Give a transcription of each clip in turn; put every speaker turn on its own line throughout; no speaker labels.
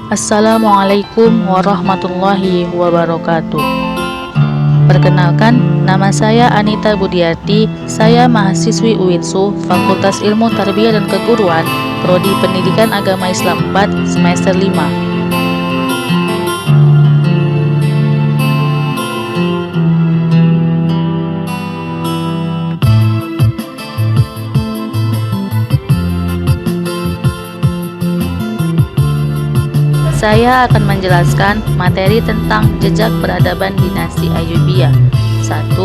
Assalamualaikum warahmatullahi wabarakatuh. Perkenalkan, nama saya Anita Budiati. Saya mahasiswi UINSU, Fakultas Ilmu Tarbiyah dan Keguruan, Prodi Pendidikan Agama Islam 4, semester 5. Saya akan menjelaskan materi tentang jejak peradaban dinasti Ayyubiyah. 1.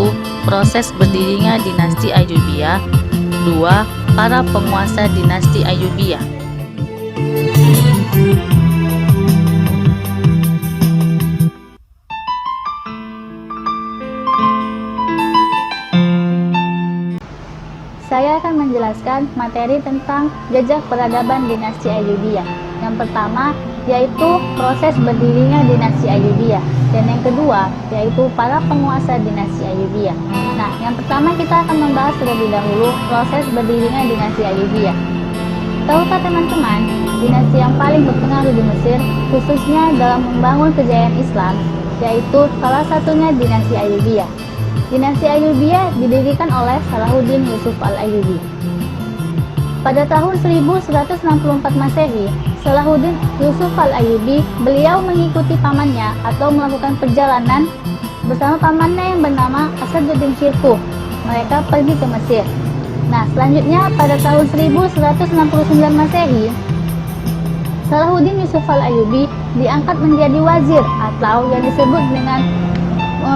Proses berdirinya dinasti Ayyubiyah. 2. Para penguasa dinasti Ayyubiyah.
Saya akan menjelaskan materi tentang jejak peradaban dinasti Ayyubiyah. Yang pertama yaitu proses berdirinya dinasti Ayyubiyah, dan yang kedua yaitu para penguasa dinasti Ayyubiyah. Nah, yang pertama kita akan membahas terlebih dahulu proses berdirinya dinasti Ayyubiyah. Tahukah teman-teman, dinasti yang paling berpengaruh di Mesir, khususnya dalam membangun kejayaan Islam, yaitu salah satunya dinasti Ayyubiyah. Dinasti Ayyubiyah didirikan oleh Salahuddin Yusuf al-Ayyubi. Pada tahun 1164 Masehi, Salahuddin Yusuf al-Ayyubi, beliau mengikuti pamannya atau melakukan perjalanan bersama pamannya yang bernama Asaduddin Shirkuh. Mereka pergi ke Mesir. Nah, selanjutnya pada tahun 1169 Masehi, Salahuddin Yusuf al-Ayyubi diangkat menjadi wazir atau yang disebut dengan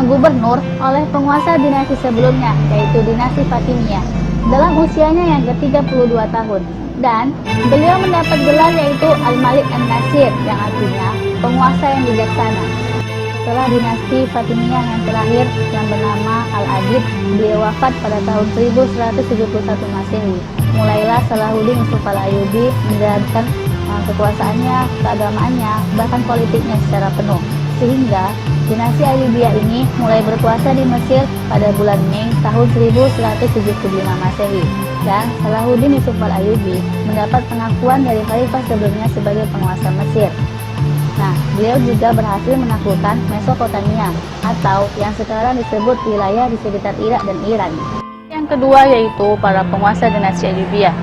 gubernur oleh penguasa dinasti sebelumnya, yaitu dinasti Fatimiyah, dalam usianya yang ke-32 tahun. Dan beliau mendapat gelar yaitu Al-Malik An-Nasir, yang artinya penguasa yang bijaksana. Setelah dinasti Fatimiyah yang terakhir yang bernama Al-Adid, beliau wafat pada tahun 1171 Masehi. Mulailah Salahuddin Yusuf al-Ayyubi menjalankan kekuasaannya, keagamaannya, bahkan politiknya secara penuh. Sehingga dinasti Ayyubiyah ini mulai berkuasa di Mesir pada bulan Mei tahun 1175 Masehi. Dan Salahuddin Yusuf al-Ayyubi mendapat pengakuan dari khalifah sebelumnya sebagai penguasa Mesir. Nah, beliau juga berhasil menaklukkan Mesopotamia atau yang sekarang disebut wilayah di sekitar Irak dan Iran. Yang kedua yaitu para penguasa dinasti Ayyubiyah.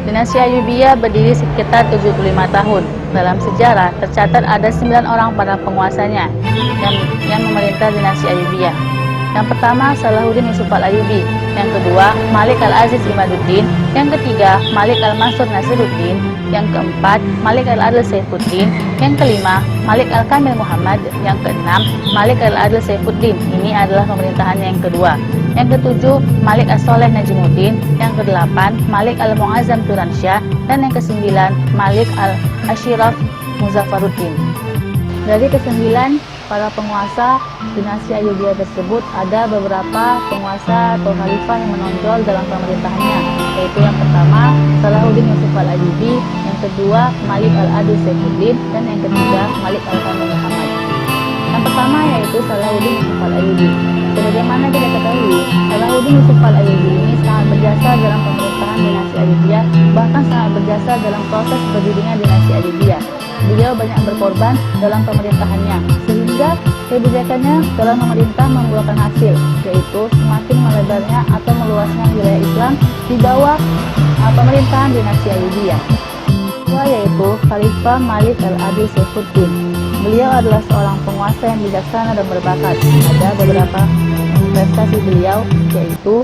Dinasti Ayyubiyah berdiri sekitar 75 tahun. Dalam sejarah tercatat ada 9 orang para penguasanya yang memerintah dinasti Ayyubiyah. Yang pertama Salahuddin Yusuf al-Ayyubi, yang kedua Malik al-Aziz Imaduddin, yang ketiga Malik al-Mansur Nasiruddin, yang keempat Malik al-Adil Saifuddin, yang kelima Malik al-Kamil Muhammad, yang keenam Malik al-Adil Saifuddin. Ini adalah pemerintahannya yang kedua. Yang ketujuh Malik as-Soleh Najimuddin, yang kedelapan Malik al-Muazzam Turansyah, dan yang kesembilan Malik al-Ashiraf Muzaffaruddin. Dari kesembilan para penguasa dinasti Ayyubiyah tersebut, ada beberapa penguasa atau khalifah yang menonjol dalam pemerintahannya, yaitu yang pertama Salahuddin Yusuf al-Ayyubi, yang kedua Malik al-Adil Saifuddin, dan yang ketiga Malik al-Kamil Muhammad. Yang pertama yaitu Salahuddin Yusuf al-Ayyubi. Sebagaimana kita ketahui, Salahuddin Yusuf al-Ayyubi ini sangat berjasa dalam pemerintahan dinasti Ayyubiyah, bahkan sangat berjasa dalam proses berdirinya dinasti Ayyubiyah. Beliau banyak berkorban dalam pemerintahannya, sehingga kebijakannya dalam memerintah membuahkan hasil, yaitu semakin melebarnya atau meluasnya wilayah Islam di bawah pemerintahan dinasti Ayyubiyah. Kedua yaitu Khalifah Malik al-Adil Saifuddin. Beliau adalah seorang penguasa yang bijaksana dan berbakat. Ada beberapa prestasi beliau, yaitu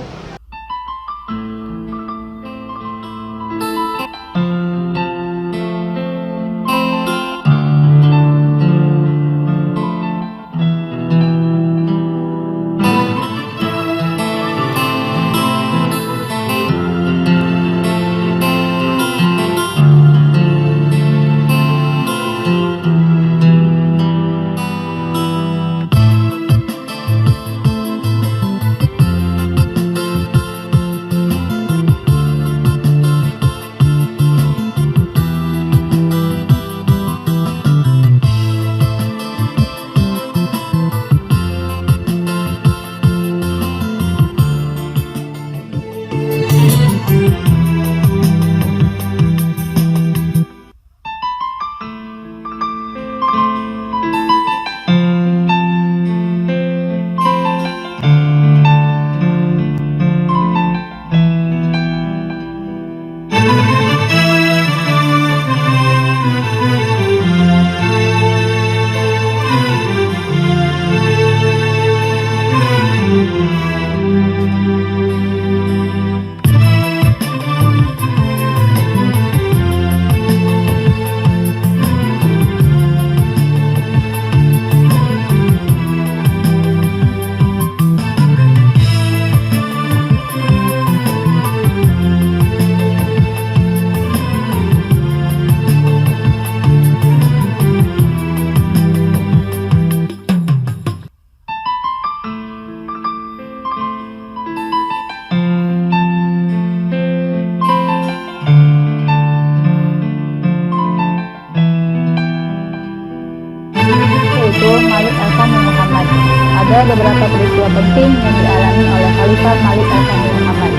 ada beberapa peristiwa penting yang dialami oleh Khalifah Malik Al-Thani Muhammad,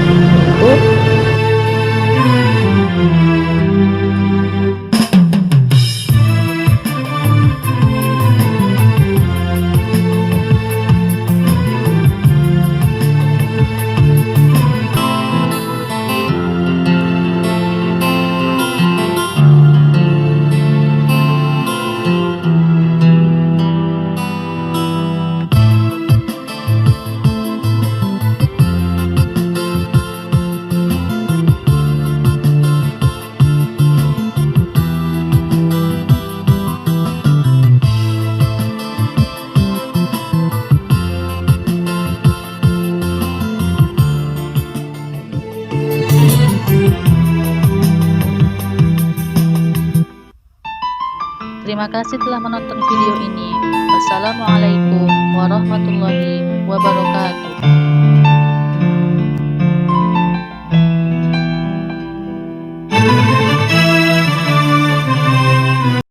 yaitu
Terima kasih telah menonton video ini. Wassalamualaikum warahmatullahi wabarakatuh.